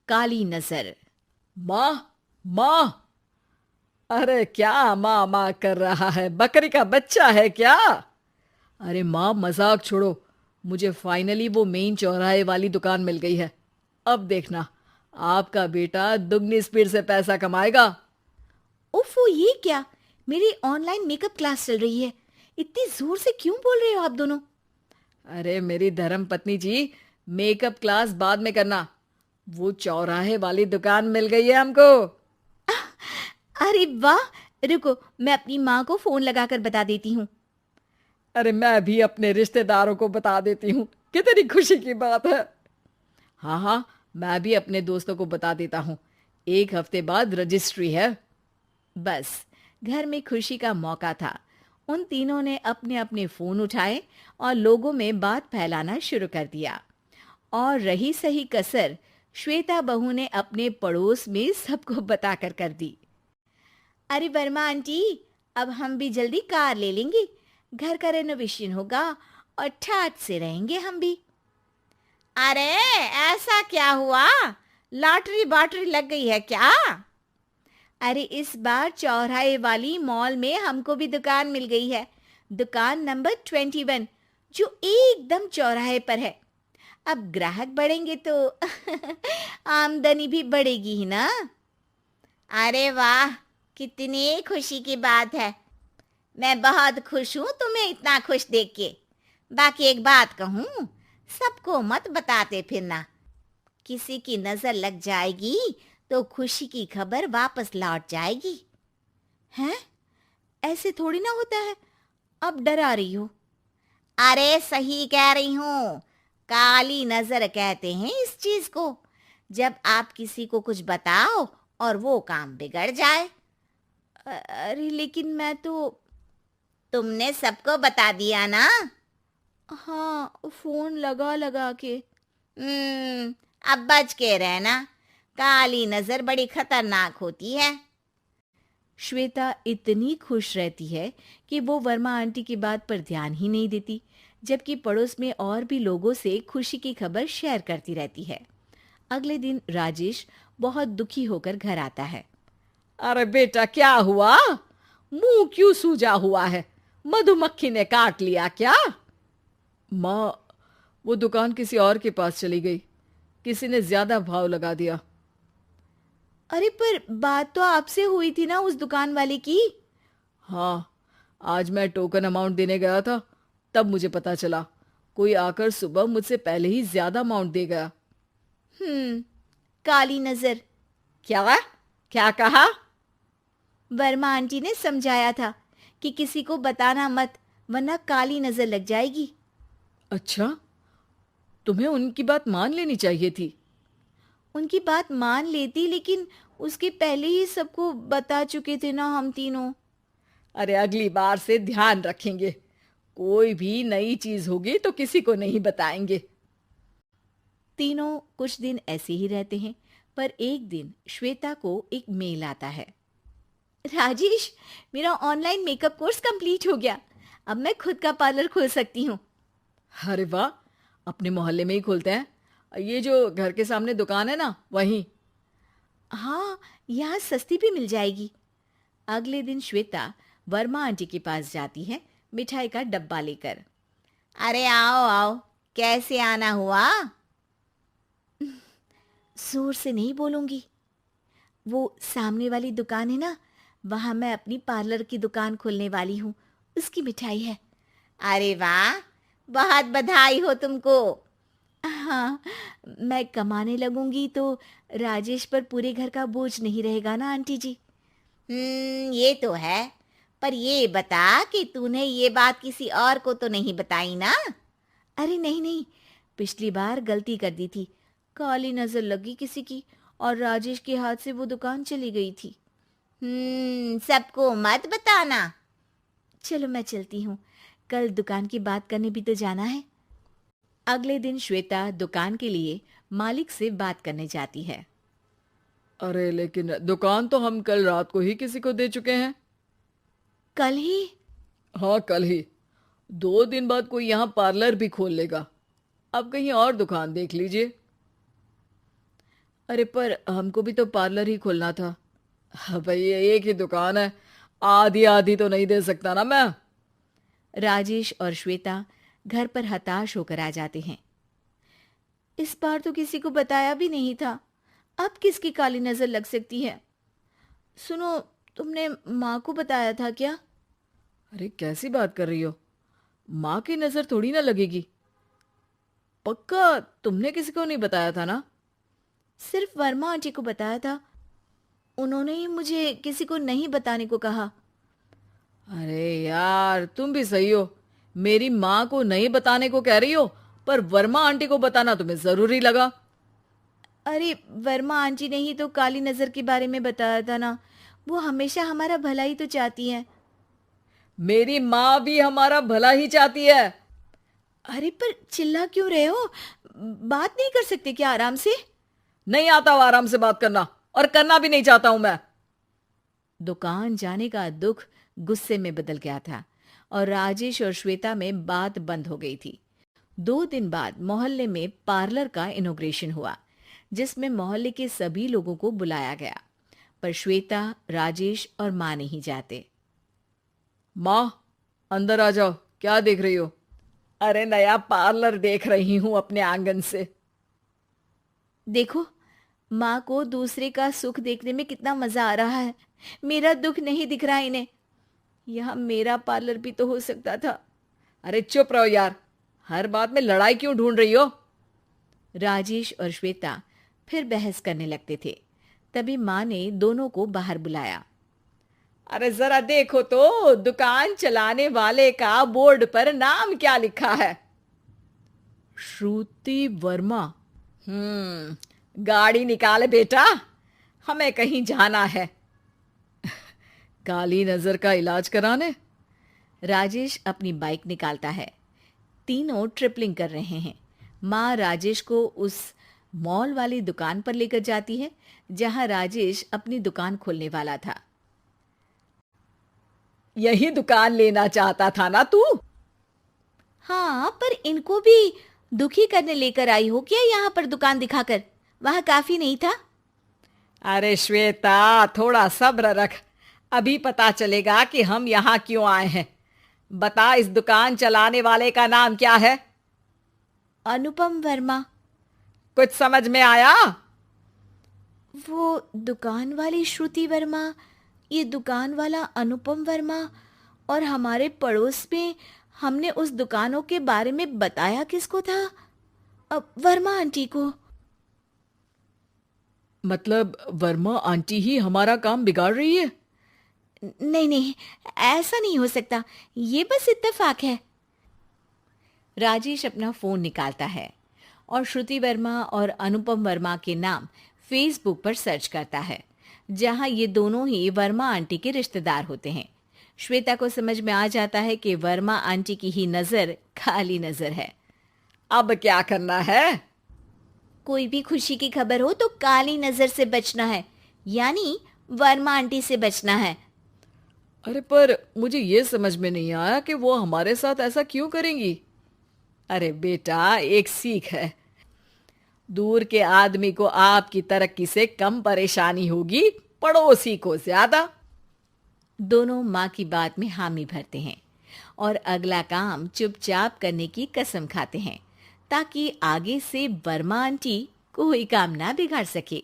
काली नजर। माँ, माँ। अरे क्या माँ माँ कर रहा है? बकरी का बच्चा है क्या? अरे माँ, मजाक छोड़ो। मुझे फाइनली वो मेन चौराहे वाली दुकान मिल गई है। अब देखना, आपका बेटा दुगनी स्पीड से पैसा कमाएगा। ओफो, ये क्या? मेरी ऑनलाइन मेकअप क्लास चल रही है। इतनी जोर से क्यों बोल रहे हो आप दोनों? अरे मेरी धर्म पत्नी जी, मेकअप क्लास बाद में करना। वो चौराहे वाली दुकान मिल गई है हमको। अरे वाह! रुको, मैं अपनी माँ को फोन लगाकर बता देती हूँ। अरे मैं भी अपने रिश्तेदारों को बता देती हूँ। कितनी खुशी की बात है। हाँ हाँ, मैं भी अपने दोस्तों को बता देता हूँ। 1 हफ्ते बाद रजिस्ट्री है। बस, घर में खुशी का मौका था। उन तीनों ने अपने अपने फोन उठाए और लोगों में बात फैलाना शुरू कर दिया। और रही सही कसर, श्वेता बहू ने अपने पड़ोस में सबको बताकर कर दी। अरे वर्मा आंटी, अब हम भी जल्दी कार ले लेंगे। घर का रेनोवेशन होगा और ठाट से रहेंगे हम भी। अरे, ऐसा क्या हुआ? लॉटरी बाटरी लग गई है क्या? अरे, इस बार चौराहे वाली मॉल में हमको भी दुकान मिल गई है। दुकान नंबर 21, जो एकदम चौराहे पर है। अब ग्राहक बढ़ेंगे तो आमदनी भी बढ़ेगी ही ना। अरे वाह, कितनी खुशी की बात है। मैं बहुत खुश हूँ तुम्हें इतना खुश देख के। बाकी एक बात कहूँ, सबको मत बताते फिरना। किसी की नजर लग जाएगी तो खुशी की खबर वापस लौट जाएगी। हैं? ऐसे थोड़ी ना होता है। अब डरा रही हो। अरे सही कह रही हूँ। काली नजर कहते हैं इस चीज को, जब आप किसी को कुछ बताओ और वो काम बिगड़ जाए। अरे लेकिन मैं तो। तुमने सबको बता दिया ना? हाँ, फोन लगा लगा के। अब बच के रहना। काली नजर बड़ी खतरनाक होती है। श्वेता इतनी खुश रहती है कि वो वर्मा आंटी की बात पर ध्यान ही नहीं देती, जबकि पड़ोस में और भी लोगों से खुशी की खबर शेयर करती रहती है। अगले दिन राजेश बहुत दुखी होकर घर आता है। अरे बेटा, क्या हुआ? मुंह क्यों सूजा हुआ है? मधुमक्खी ने काट लिया क्या? माँ, वो दुकान किसी और के पास चली गई। किसी ने ज्यादा भाव लगा दिया। अरे पर बात तो आपसे हुई थी ना उस दुकान वाले की। हाँ, आज मैं टोकन अमाउंट देने गया था, तब मुझे पता चला। कोई आकर सुबह मुझसे पहले ही ज्यादा अमाउंट दे गया। हम्म, काली नजर। क्या? क्या कहा? वर्मा आंटी ने समझाया था कि किसी को बताना मत, वरना काली नजर लग जाएगी। अच्छा, तुम्हें उनकी बात मान लेनी चाहिए थी। उनकी बात मान लेती, लेकिन उसके पहले ही सबको बता चुके थे ना हम तीनों। अरे अगली बार से ध्यान रखेंगे। कोई भी नई चीज होगी तो किसी को नहीं बताएंगे। तीनों कुछ दिन ऐसे ही रहते हैं, पर एक दिन श्वेता को एक मेल आता है। राजेश, मेरा ऑनलाइन मेकअप कोर्स कंप्लीट हो गया। अब मैं खुद का पार्लर खोल सकती हूँ। अरे वाह, अपने मोहल्ले में ही खोलते हैं। ये जो घर के सामने दुकान है ना, वहीं। हाँ, यहाँ सस्ती भी मिल जाएगी। अगले दिन श्वेता वर्मा आंटी के पास जाती है, मिठाई का डब्बा लेकर। अरे आओ आओ, कैसे आना हुआ? जोर से नहीं बोलूंगी। वो सामने वाली दुकान है ना, वहां मैं अपनी पार्लर की दुकान खोलने वाली हूँ। उसकी मिठाई है। अरे वाह, बहुत बधाई हो तुमको। हाँ, मैं कमाने लगूंगी तो राजेश पर पूरे घर का बोझ नहीं रहेगा ना आंटी जी। ये तो है। पर ये बता कि तूने ये बात किसी और को तो नहीं बताई ना? अरे नहीं नहीं, पिछली बार गलती कर दी थी। काली नजर लगी किसी की और राजेश के हाथ से वो दुकान चली गई थी। सबको मत बताना। चलो मैं चलती हूँ, कल दुकान की बात करने भी तो जाना है। अगले दिन श्वेता दुकान के लिए मालिक से बात करने जाती है। अरे लेकिन दुकान तो हम कल रात को ही किसी को दे चुके हैं। कल ही? हाँ, कल ही। 2 दिन बाद कोई यहाँ पार्लर भी खोल लेगा। अब कहीं और दुकान देख लीजिए। अरे पर हमको भी तो पार्लर ही खोलना था। हाँ भाई, ये एक ही दुकान है, आधी आधी तो नहीं दे सकता ना मैं। राजेश और श्वेता घर पर हताश होकर आ जाते हैं। इस बार तो किसी को बताया भी नहीं था, अब किसकी काली नजर लग सकती है। सुनो, तुमने माँ को बताया था क्या? अरे कैसी बात कर रही हो, माँ की नजर थोड़ी ना लगेगी। पक्का तुमने किसी को नहीं बताया था ना? सिर्फ वर्मा आंटी को बताया था, उन्होंने ही मुझे किसी को नहीं बताने को कहा। अरे यार, तुम भी सही हो। मेरी माँ को नहीं बताने को कह रही हो, पर वर्मा आंटी को बताना तुम्हें जरूरी लगा। अरे वर्मा आंटी ने ही तो काली नजर के बारे में बताया था ना, वो हमेशा हमारा भला ही तो चाहती है। मेरी माँ भी हमारा भला ही चाहती है। अरे पर चिल्ला क्यों रहे हो? बात नहीं कर सकते क्या आराम से? नहीं आता वो आराम से बात करना, और करना भी नहीं चाहता हूं मैं। दुकान जाने का दुख गुस्से में बदल गया था और राजेश और श्वेता में बात बंद हो गई थी। 2 दिन बाद मोहल्ले में पार्लर का इनॉग्रेशन हुआ, जिसमें मोहल्ले के सभी लोगों को बुलाया गया, पर श्वेता, राजेश और माँ नहीं जाते। माँ, अंदर आ जाओ, क्या देख रही हो? अरे नया पार्लर देख रही हूं अपने आंगन से। देखो, माँ को दूसरे का सुख देखने में कितना मजा आ रहा है, मेरा दुख नहीं दिख रहा इन्हें। यहाँ मेरा पार्लर भी तो हो सकता था। अरे चुप रहो यार, हर बात में लड़ाई क्यों ढूंढ रही हो? राजेश और श्वेता फिर बहस करने लगते थे। तभी माँ ने दोनों को बाहर बुलाया। अरे जरा देखो तो, दुकान चलाने वाले का बोर्ड पर नाम क्या लिखा है? श्रुति वर्मा। गाड़ी निकाले बेटा, हमें कहीं जाना है। काली नजर का इलाज कराने? राजेश अपनी बाइक निकालता है। तीनों ट्रिपलिंग कर रहे हैं। माँ राजेश को उस मॉल वाली दुकान पर लेकर जाती है जहां राजेश अपनी दुकान खोलने वाला था। यही दुकान लेना चाहता था ना तू? हाँ, पर इनको भी दुखी करने लेकर आई हो क्या यहाँ पर दुकान दिखाकर? वहां काफी नहीं था? अरे श्वेता, थोड़ा सब्र रख, अभी पता चलेगा कि हम यहाँ क्यों आए हैं। बता, इस दुकान चलाने वाले का नाम क्या है? अनुपम वर्मा। कुछ समझ में आया? वो दुकान वाली श्रुति वर्मा, ये दुकान वाला अनुपम वर्मा, और हमारे पड़ोस में हमने उस दुकानों के बारे में बताया किसको था? अब वर्मा आंटी को। मतलब वर्मा आंटी ही हमारा काम बिगाड़ रही है? नहीं नहीं, ऐसा नहीं हो सकता, ये बस इत्तेफाक है। राजेश अपना फोन निकालता है और श्रुति वर्मा और अनुपम वर्मा के नाम फेसबुक पर सर्च करता है, जहां ये दोनों ही वर्मा आंटी के रिश्तेदार होते हैं। श्वेता को समझ में आ जाता है कि वर्मा आंटी की ही नजर खाली नजर है। अब क्या करना है? कोई भी खुशी की खबर हो तो काली नजर से बचना है, यानी वर्मा आंटी से बचना है। अरे पर मुझे ये समझ में नहीं आया कि वो हमारे साथ ऐसा क्यों करेंगी। अरे बेटा, एक सीख है, दूर के आदमी को आपकी तरक्की से कम परेशानी होगी, पड़ोसी को ज्यादा। दोनों माँ की बात में हामी भरते हैं और अगला काम चुपचाप करने की कसम खाते हैं, ताकि आगे से वर्मा आंटी कोई काम ना बिगाड़ सके।